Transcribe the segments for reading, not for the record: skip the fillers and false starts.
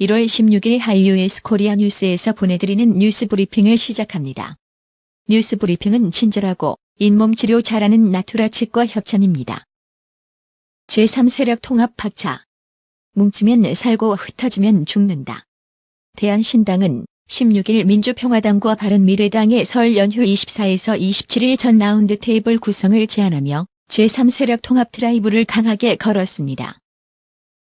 1월 16일 하이유에스 코리아 뉴스에서 보내드리는 뉴스 브리핑을 시작합니다. 뉴스 브리핑은 친절하고 잇몸 치료 잘하는 나투라 치과 협찬입니다. 제3세력 통합 박차. 뭉치면 살고 흩어지면 죽는다. 대한신당은 16일 민주평화당과 바른미래당의 설 연휴 24에서 27일 전 라운드 테이블 구성을 제안하며 제3세력 통합 드라이브를 강하게 걸었습니다.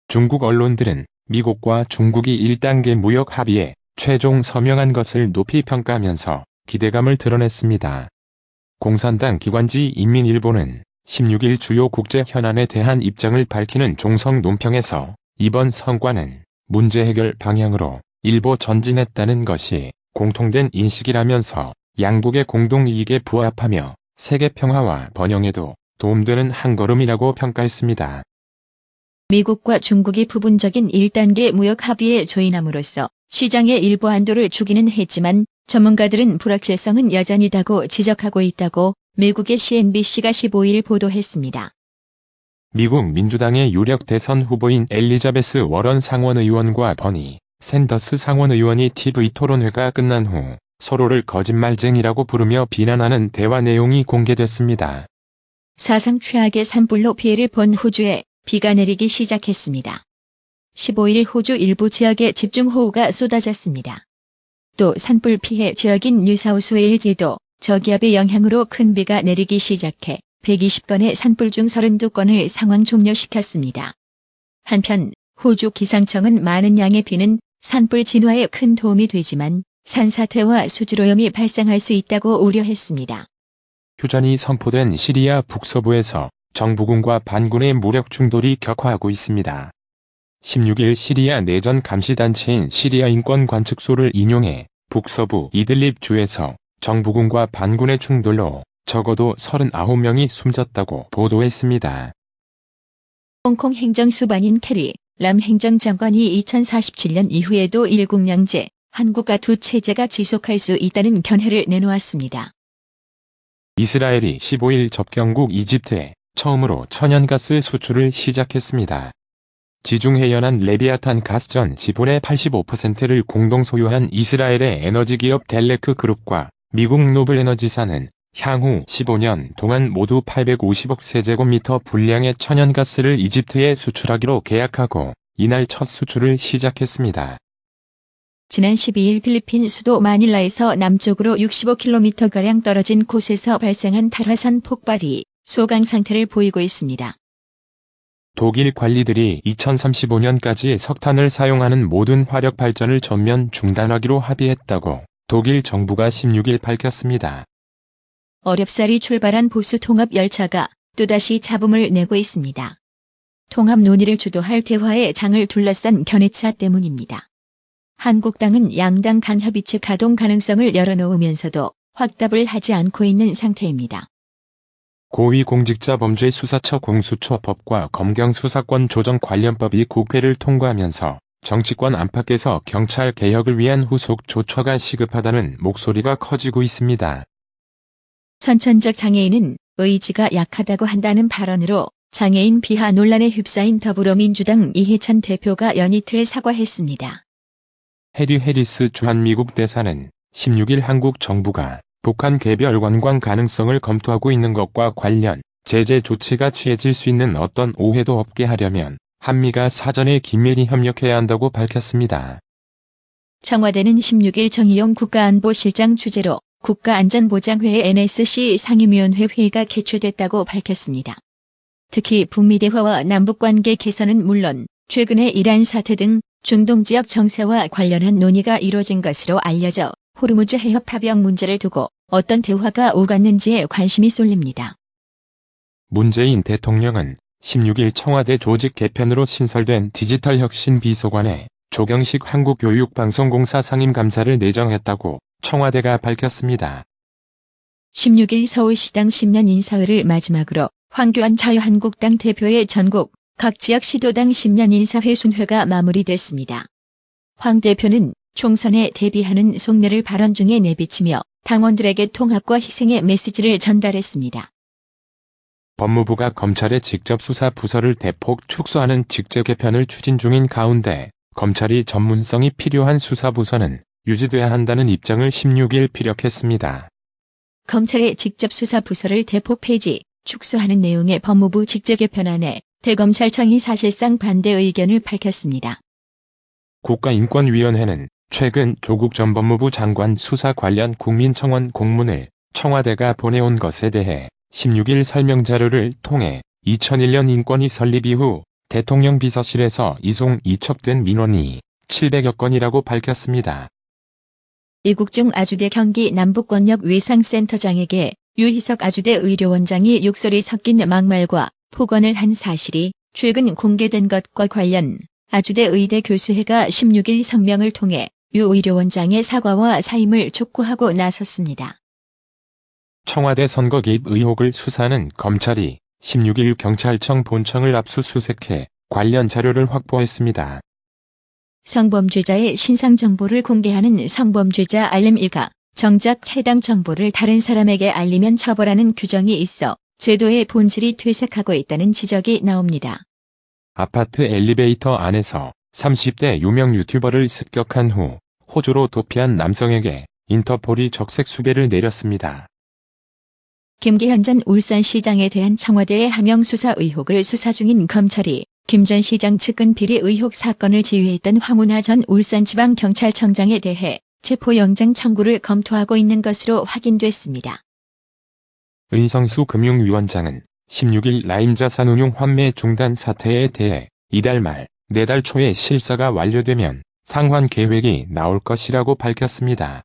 중국 언론들은 미국과 중국이 1단계 무역 합의에 최종 서명한 것을 높이 평가하면서 기대감을 드러냈습니다. 공산당 기관지 인민일보는 16일 주요 국제 현안에 대한 입장을 밝히는 종성 논평에서 이번 성과는 문제 해결 방향으로 일보 전진했다는 것이 공통된 인식이라면서 양국의 공동이익에 부합하며 세계 평화와 번영에도 도움되는 한 걸음이라고 평가했습니다. 미국과 중국이 부분적인 1단계 무역 합의에 조인함으로써 시장의 일부 한도를 주기는 했지만 전문가들은 불확실성은 여전히다고 지적하고 있다고 미국의 CNBC가 15일 보도했습니다. 미국 민주당의 유력 대선 후보인 엘리자베스 워런 상원의원과 버니 샌더스 상원의원이 TV 토론회가 끝난 후 서로를 거짓말쟁이라고 부르며 비난하는 대화 내용이 공개됐습니다. 사상 최악의 산불로 피해를 본 호주에 비가 내리기 시작했습니다. 15일 호주 일부 지역에 집중호우가 쏟아졌습니다. 또 산불 피해 지역인 뉴사우스웨일즈도 저기압의 영향으로 큰 비가 내리기 시작해 120건의 산불 중 32건을 상황 종료시켰습니다. 한편 호주 기상청은 많은 양의 비는 산불 진화에 큰 도움이 되지만 산사태와 수질오염이 발생할 수 있다고 우려했습니다. 휴전이 선포된 시리아 북서부에서 정부군과 반군의 무력 충돌이 격화하고 있습니다. 16일 시리아 내전 감시단체인 시리아 인권관측소를 인용해 북서부 이들립 주에서 정부군과 반군의 충돌로 적어도 39명이 숨졌다고 보도했습니다. 홍콩 행정수반인 캐리 람 행정장관이 2047년 이후에도 일국양제, 한국과 두 체제가 지속할 수 있다는 견해를 내놓았습니다. 이스라엘이 15일 접경국 이집트에 처음으로 천연가스 수출을 시작했습니다. 지중해 연안 레비아탄 가스전 지분의 85%를 공동 소유한 이스라엘의 에너지기업 델레크 그룹과 미국 노블에너지사는 향후 15년 동안 모두 850억 세제곱미터 분량의 천연가스를 이집트에 수출하기로 계약하고 이날 첫 수출을 시작했습니다. 지난 12일 필리핀 수도 마닐라에서 남쪽으로 65km가량 떨어진 곳에서 발생한 탈화산 폭발이 소강 상태를 보이고 있습니다. 독일 관리들이 2035년까지 석탄을 사용하는 모든 화력 발전을 전면 중단하기로 합의했다고 독일 정부가 16일 밝혔습니다. 어렵사리 출발한 보수 통합 열차가 또다시 잡음을 내고 있습니다. 통합 논의를 주도할 대화의 장을 둘러싼 견해차 때문입니다. 한국당은 양당 간 협의 측 가동 가능성을 열어놓으면서도 확답을 하지 않고 있는 상태입니다. 고위공직자범죄수사처 공수처법과 검경수사권 조정 관련법이 국회를 통과하면서 정치권 안팎에서 경찰 개혁을 위한 후속 조처가 시급하다는 목소리가 커지고 있습니다. 선천적 장애인은 의지가 약하다고 한다는 발언으로 장애인 비하 논란에 휩싸인 더불어민주당 이해찬 대표가 연이틀 사과했습니다. 해리 해리스 주한미국 대사는 16일 한국 정부가 북한 개별 관광 가능성을 검토하고 있는 것과 관련 제재 조치가 취해질 수 있는 어떤 오해도 없게 하려면 한미가 사전에 긴밀히 협력해야 한다고 밝혔습니다. 청와대는 16일 정의용 국가안보실장 주재로 국가안전보장회의 NSC 상임위원회 회의가 개최됐다고 밝혔습니다. 특히 북미 대화와 남북관계 개선은 물론 최근의 이란 사태 등 중동 지역 정세와 관련한 논의가 이뤄진 것으로 알려져 호르무즈 해협 파병 문제를 두고 어떤 대화가 오갔는지에 관심이 쏠립니다. 문재인 대통령은 16일 청와대 조직 개편으로 신설된 디지털혁신비서관에 조경식 한국교육방송공사 상임감사를 내정했다고 청와대가 밝혔습니다. 16일 서울시당 10년 인사회를 마지막으로 황교안 자유한국당 대표의 전국 각 지역 시도당 10년 인사회 순회가 마무리됐습니다. 황 대표는 총선에 대비하는 속내를 발언 중에 내비치며 당원들에게 통합과 희생의 메시지를 전달했습니다. 법무부가 검찰의 직접 수사 부서를 대폭 축소하는 직제 개편을 추진 중인 가운데 검찰이 전문성이 필요한 수사부서는 유지돼야 한다는 입장을 16일 피력했습니다. 검찰의 직접 수사 부서를 대폭 폐지, 축소하는 내용의 법무부 직제 개편안에 대검찰청이 사실상 반대 의견을 밝혔습니다. 국가인권위원회는 최근 조국 전 법무부 장관 수사 관련 국민청원 공문을 청와대가 보내온 것에 대해 16일 설명자료를 통해 2001년 인권위 설립 이후 대통령 비서실에서 이송 이첩된 민원이 700여 건이라고 밝혔습니다. 이국 중 아주대 경기 남북권역 외상센터장에게 유희석 아주대 의료원장이 욕설이 섞인 막말과 폭언을 한 사실이 최근 공개된 것과 관련 아주대 의대 교수회가 16일 성명을 통해 유 의료원장의 사과와 사임을 촉구하고 나섰습니다. 청와대 선거 개입 의혹을 수사하는 검찰이 16일 경찰청 본청을 압수수색해 관련 자료를 확보했습니다. 성범죄자의 신상 정보를 공개하는 성범죄자 알림 일가, 정작 해당 정보를 다른 사람에게 알리면 처벌하는 규정이 있어 제도의 본질이 퇴색하고 있다는 지적이 나옵니다. 아파트 엘리베이터 안에서 30대 유명 유튜버를 습격한 후 호주로 도피한 남성에게 인터폴이 적색 수배를 내렸습니다. 김기현 전 울산시장에 대한 청와대의 하명 수사 의혹을 수사 중인 검찰이 김 전 시장 측근 비리 의혹 사건을 지휘했던 황운하 전 울산지방경찰청장에 대해 체포영장 청구를 검토하고 있는 것으로 확인됐습니다. 은성수 금융위원장은 16일 라임 자산운용 환매 중단 사태에 대해 이달 말, 내달 초에 실사가 완료되면 상환 계획이 나올 것이라고 밝혔습니다.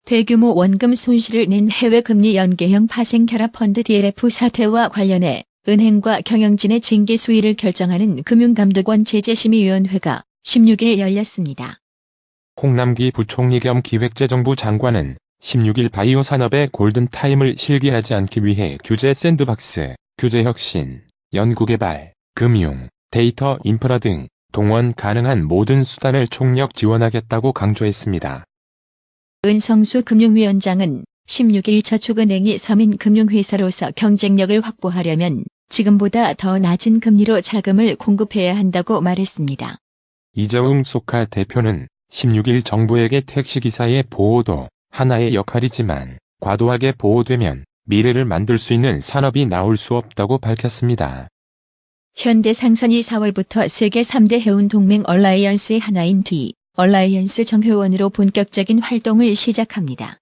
대규모 원금 손실을 낸 해외금리 연계형 파생결합펀드 DLF 사태와 관련해 은행과 경영진의 징계 수위를 결정하는 금융감독원 제재심의위원회가 16일 열렸습니다. 홍남기 부총리 겸 기획재정부 장관은 16일 바이오 산업의 골든타임을 실기하지 않기 위해 규제 샌드박스, 규제혁신, 연구개발, 금융, 데이터 인프라 등 동원 가능한 모든 수단을 총력 지원하겠다고 강조했습니다. 은성수 금융위원장은 16일 저축은행이 서민금융회사로서 경쟁력을 확보하려면 지금보다 더 낮은 금리로 자금을 공급해야 한다고 말했습니다. 이재웅 소카 대표는 16일 정부에게 택시기사의 보호도 하나의 역할이지만 과도하게 보호되면 미래를 만들 수 있는 산업이 나올 수 없다고 밝혔습니다. 현대상선이 4월부터 세계 3대 해운동맹 얼라이언스의 하나인 얼라이언스 정회원으로 본격적인 활동을 시작합니다.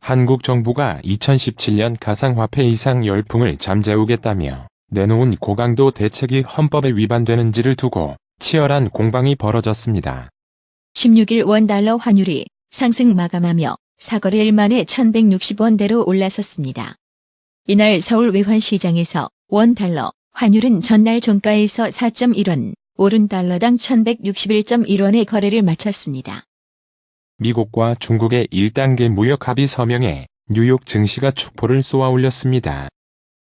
한국 정부가 2017년 가상화폐 이상 열풍을 잠재우겠다며 내놓은 고강도 대책이 헌법에 위반되는지를 두고 치열한 공방이 벌어졌습니다. 16일 원달러 환율이 상승 마감하며 사거래일 만에 1160원대로 올라섰습니다. 이날 서울 외환시장에서 원달러 환율은 전날 종가에서 4.1원, 오른 달러당 1161.1원의 거래를 마쳤습니다. 미국과 중국의 1단계 무역 합의 서명에 뉴욕 증시가 축포를 쏘아올렸습니다.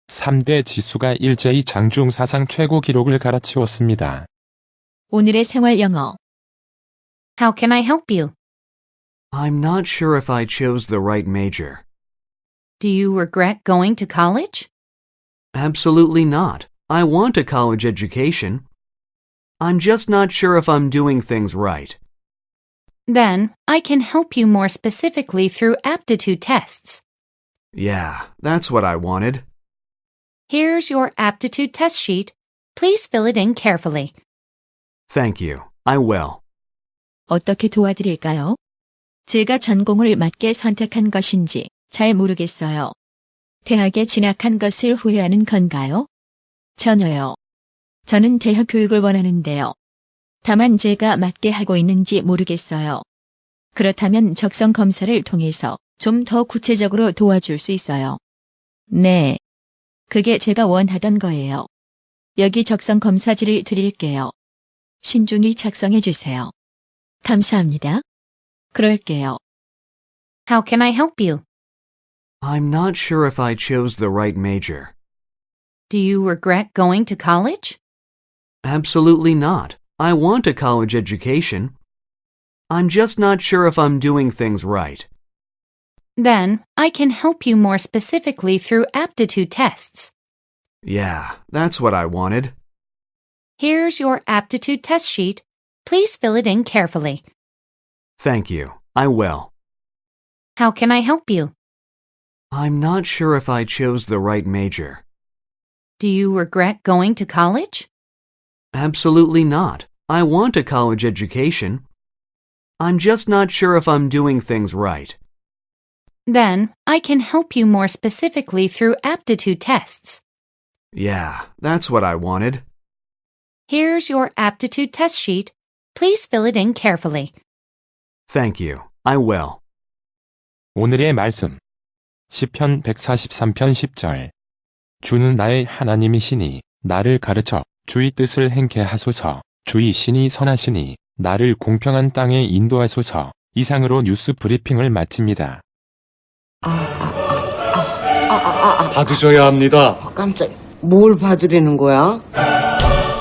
3대 지수가 일제히 장중 사상 최고 기록을 갈아치웠습니다. 오늘의 생활 영어. How can I help you? I'm not sure if I chose the right major. Do you regret going to college? Absolutely not. I want a college education. I'm just not sure if I'm doing things right. Then, I can help you more specifically through aptitude tests. Yeah, that's what I wanted. Here's your aptitude test sheet. Please fill it in carefully. Thank you. I will. 어떻게 도와드릴까요? 제가 전공을 맞게 선택한 것인지 잘 모르겠어요. 대학에 진학한 것을 후회하는 건가요? 전혀요. 저는 대학 교육을 원하는데요. 다만 제가 맞게 하고 있는지 모르겠어요. 그렇다면 적성 검사를 통해서 좀 더 구체적으로 도와줄 수 있어요. 네. 그게 제가 원하던 거예요. 여기 적성 검사지를 드릴게요. 신중히 작성해 주세요. 감사합니다. 그럴게요. How can I help you? I'm not sure if I chose the right major. Do you regret going to college? Absolutely not. I want a college education. I'm just not sure if I'm doing things right. Then, I can help you more specifically through aptitude tests. Yeah, that's what I wanted. Here's your aptitude test sheet. Please fill it in carefully. Thank you. I will. How can I help you? I'm not sure if I chose the right major. Do you regret going to college? Absolutely not. I want a college education. I'm just not sure if I'm doing things right. Then, I can help you more specifically through aptitude tests. Yeah, that's what I wanted. Here's your aptitude test sheet. Please fill it in carefully. Thank you. I will. 오늘의 말씀. 시편 143편 10절. 주는 나의 하나님이시니 나를 가르쳐 주의 뜻을 행케 하소서. 주의 신이 선하시니 나를 공평한 땅에 인도하소서. 이상으로 뉴스 브리핑을 마칩니다. 받으셔야 합니다. 깜짝이야. 뭘 받으려는 거야?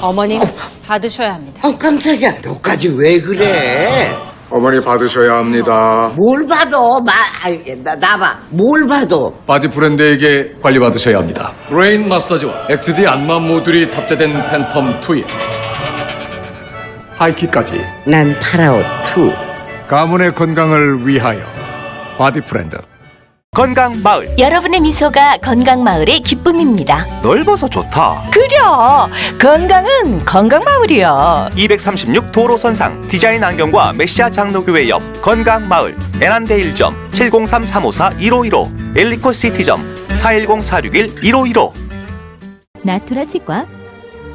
어머님, 받으셔야 합니다. 깜짝이야. 너까지 왜 그래? 어머니 받으셔야 합니다. 뭘 받아? 나봐. 뭘 받아? 바디 브랜드에게 관리받으셔야 합니다. 브레인 마사지와 XD 안마 모듈이 탑재된 팬텀 2에 하이킥까지 난 파라오2. 가문의 건강을 위하여 바디 브랜드. 건강마을. 여러분의 미소가 건강마을의 기쁨입니다. 넓어서 좋다. 그려! 건강은 건강마을이야. 236 도로선상 디자인 안경과 메시아 장로교회 옆 건강마을. 애난데일점 703-354-1515 엘리코시티점 410-461-1515. 나투라 치과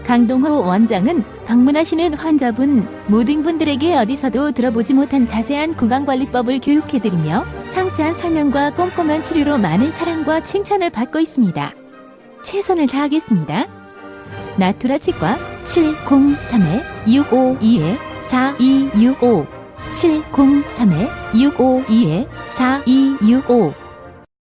강동호 원장은 방문하시는 환자분 모든 분들에게 어디서도 들어보지 못한 자세한 구강관리법을 교육해드리며 상세한 설명과 꼼꼼한 치료로 많은 사랑과 칭찬을 받고 있습니다. 최선을 다하겠습니다. 나투라 치과 703-652-4265 703-652-4265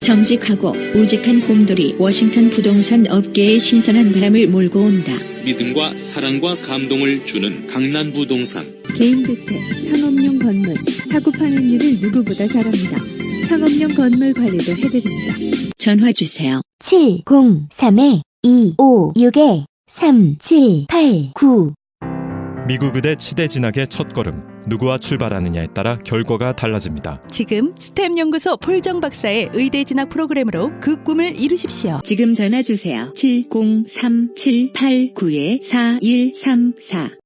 정직하고 우직한 곰돌이 워싱턴 부동산 업계에 신선한 바람을 몰고 온다. 믿음과 사랑과 감동을 주는 강남부동산. 개인주택, 상업용 건물, 사고 파행률을 누구보다 잘합니다. 상업용 건물 관리도 해드립니다. 전화 주세요. 703-256-3789 미국 의대 치대 진학의 첫걸음. 누구와 출발하느냐에 따라 결과가 달라집니다. 지금 스템 연구소 폴정 박사의 의대 진학 프로그램으로 그 꿈을 이루십시오. 지금 전화 주세요. 703-789-4134